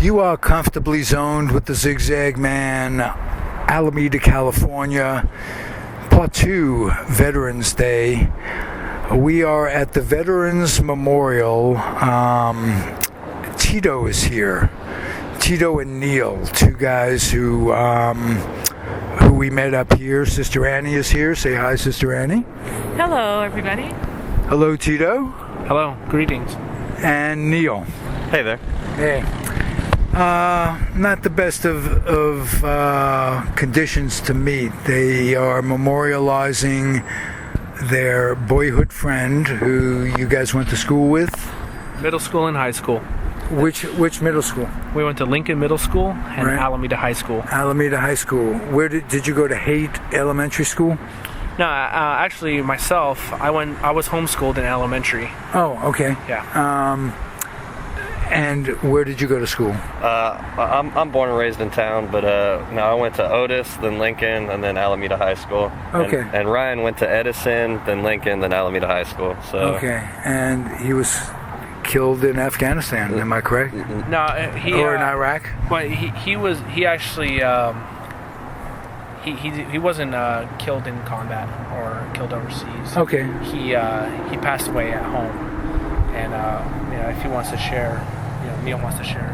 You are comfortably zoned with the Zigzag Man, Alameda, California, Part 2, Veterans Day. We are at the Veterans Memorial. Tito is here. Tito and Neil, two guys who we met up here. Sister Annie is here. Say hi, Sister Annie. Hello, everybody. Hello, Tito. Hello, greetings. And Neil. Hey there. Hey. Not the best of conditions to meet. They are memorializing their boyhood friend who you guys went to school with. Middle school and high school. Which middle school? We went to Lincoln Middle School and Right. Alameda High School. Alameda High School. Where did you go to Haight Elementary School? No, actually myself, I was homeschooled in elementary. Oh, okay. Yeah. And where did you go to school? I'm born and raised in town, but no, I went to Otis, then Lincoln, and then Alameda High School. Okay. And Ryan went to Edison, then Lincoln, then Alameda High School. So. Okay. And he was killed in Afghanistan. Am I correct? No, Or in Iraq? Well, he actually he wasn't killed in combat or killed overseas. Okay. He passed away at home, and if he wants to share, Neil wants to share.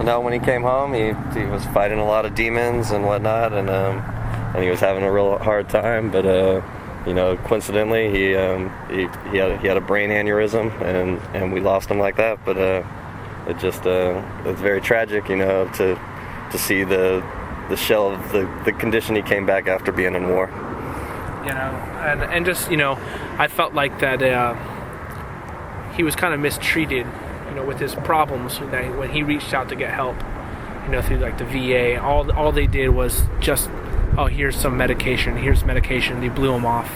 Now, when he came home, he was fighting a lot of demons and whatnot, and he was having a real hard time. But coincidentally, he had a brain aneurysm, and we lost him like that. But it's very tragic, to see the shell of the condition he came back after being in war. And just I felt like that he was kind of mistreated, with his problems. That when he reached out to get help, through like the VA, all they did was just, oh, here's some medication. Here's medication. They blew him off.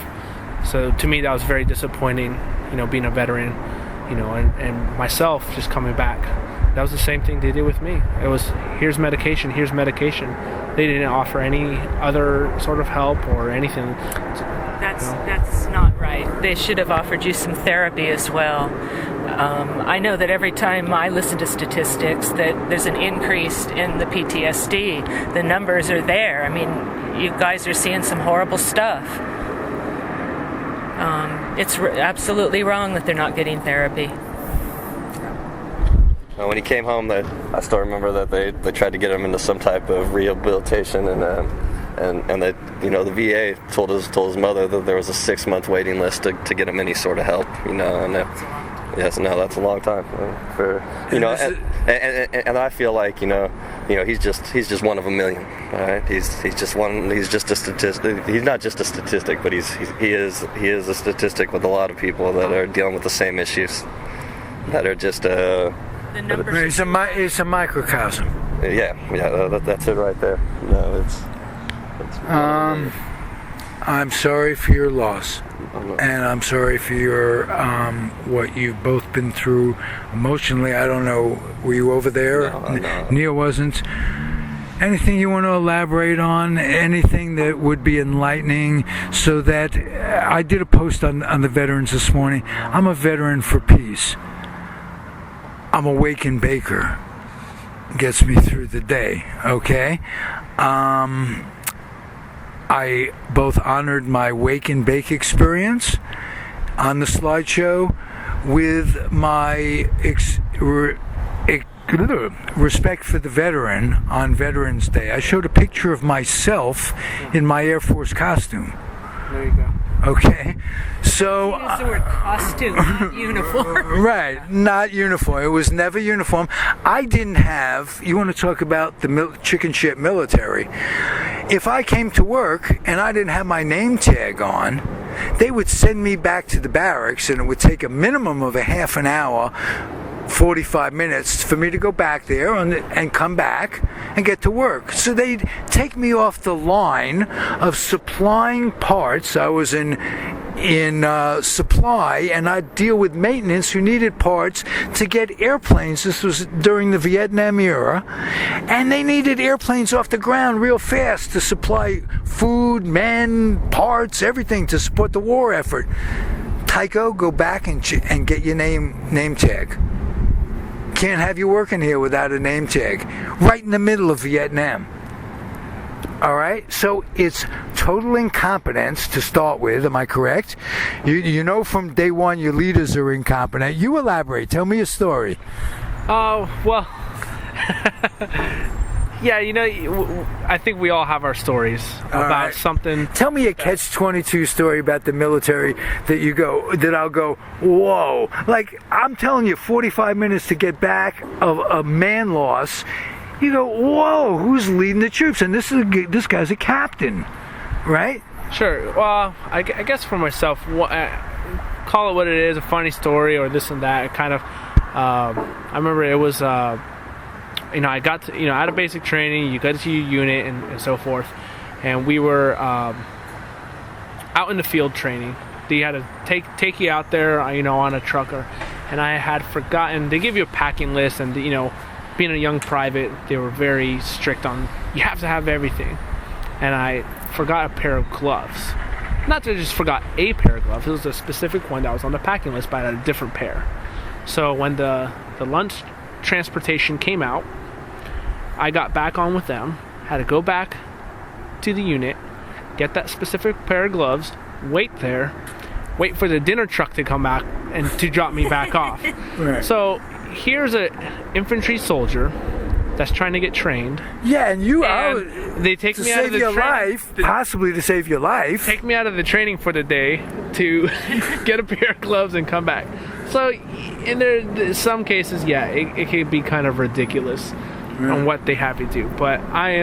So to me, that was very disappointing. Being a veteran, and myself just coming back. That was the same thing they did with me. It was, here's medication. Here's medication. They didn't offer any other sort of help or anything. That's not right. They should have offered you some therapy as well. I know that every time I listen to statistics that there's an increase in the PTSD. The numbers are there. I mean, you guys are seeing some horrible stuff. It's absolutely wrong that they're not getting therapy. When he came home, I still remember that they tried to get him into some type of rehabilitation, and that the VA told his mother that there was a 6-month waiting list to get him any sort of help. Yes, no, that's a long time and I feel like he's just one of a million. All right, he's just one. He's just a statistic. He's not just a statistic, but he is a statistic with a lot of people that are dealing with the same issues that are just It's a microcosm. Yeah, that's it right there. No, it's I'm sorry for your loss, and I'm sorry for your what you've both been through emotionally. I don't know, were you over there? No. Neil wasn't. Anything you want to elaborate on? Anything that would be enlightening? So that I did a post on the veterans this morning. I'm a veteran for peace. I'm a wake and baker. Gets me through the day, okay? I both honored my wake and bake experience on the slideshow with my respect for the veteran on Veterans Day. I showed a picture of myself in my Air Force costume. There you go. Okay, so Use the word costume, not uniform. Right, not uniform. It was never uniform. I didn't have. You want to talk about the chicken shit military? If I came to work and I didn't have my name tag on, they would send me back to the barracks, and it would take a minimum of a half an hour, 45 minutes for me to go back there and come back and get to work. So they'd take me off the line of supplying parts. I was in supply, and I'd deal with maintenance who needed parts to get airplanes. This was during the Vietnam era, and they needed airplanes off the ground real fast to supply food, men, parts, everything to support the war effort. Tyko, go back and get your name tag. can't have you working here without a name tag. Right in the middle of Vietnam. All right, so it's total incompetence to start with. Am I correct? You know from day one your leaders are incompetent. You elaborate. Tell me a story. Oh, well, yeah, I think we all have our stories about something. Tell me a catch-22 story about the military that I'll go, whoa. Like, I'm telling you, 45 minutes to get back of a man loss. You go, whoa, who's leading the troops? And this guy's a captain, right? Sure. Well, I guess for myself, call it what it is, a funny story or this and that. It kind of, I remember it was, I got to, out of basic training, you go to your unit and so forth. And we were out in the field training. They had to take you out there, on a trucker. And I had forgotten, they give you a packing list and, being a young private, they were very strict on, you have to have everything. And I forgot a pair of gloves. Not that I just forgot a pair of gloves, it was a specific one that was on the packing list, but I had a different pair. So when the lunch transportation came out, I got back on with them, had to go back to the unit, get that specific pair of gloves, wait for the dinner truck to come back and to drop me back off. Right. So here's an infantry soldier that's trying to get trained. Yeah, and they take me out of the possibly to save your life. Take me out of the training for the day to get a pair of gloves and come back. So in some cases, yeah, it can be kind of ridiculous on what they have you do. But I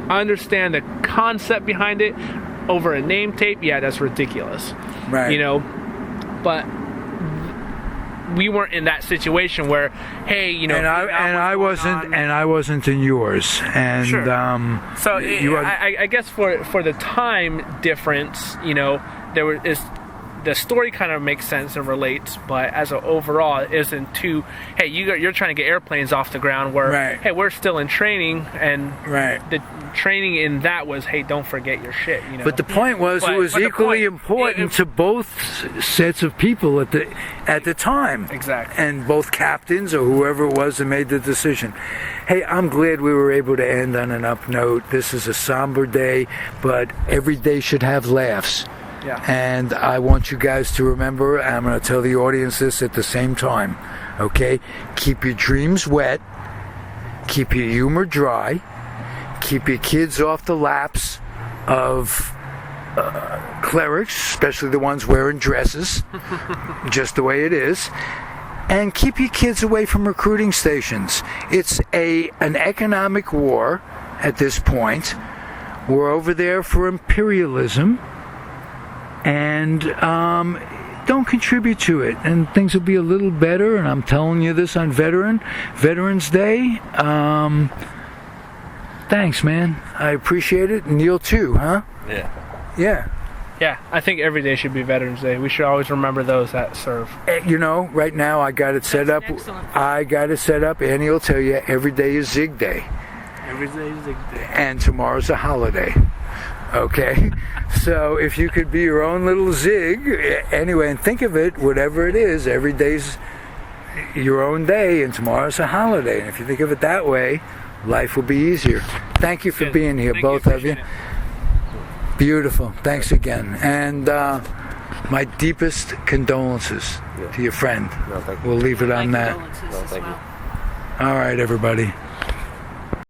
understand the concept behind it. Over a name tape, yeah, that's ridiculous. Right. But we weren't in that situation where, hey, I wasn't in yours, and sure. So I guess for the time difference, the story kind of makes sense and relates, but as an overall, it isn't too. Hey, you're trying to get airplanes off the ground. Where right. Hey, we're still in training, and right. The training in that was, hey, don't forget your shit. But the point was, it was equally important to both sets of people at the time. Exactly. And both captains or whoever it was that made the decision. Hey, I'm glad we were able to end on an up note. This is a somber day, but every day should have laughs. Yeah. And I want you guys to remember, and I'm going to tell the audience this at the same time, okay? Keep your dreams wet. Keep your humor dry. Keep your kids off the laps of clerics, especially the ones wearing dresses, just the way it is. And keep your kids away from recruiting stations. It's an economic war at this point. We're over there for imperialism. And don't contribute to it, and things will be a little better. And I'm telling you this on Veterans Day. Thanks, man. I appreciate it. Neil too, huh? Yeah. I think every day should be Veterans Day. We should always remember those that serve. Right now I got it set up. Annie will tell you every day is Zig Day. Every day is Zig Day. And tomorrow's a holiday. Okay, so if you could be your own little Zig, anyway, and think of it, whatever it is, every day's your own day, and tomorrow's a holiday. And if you think of it that way, life will be easier. Thank you for being here, both of you. Beautiful. Thanks again. And my deepest condolences to your friend. No, thank you. We'll leave it on that. Condolences as well. All right, everybody.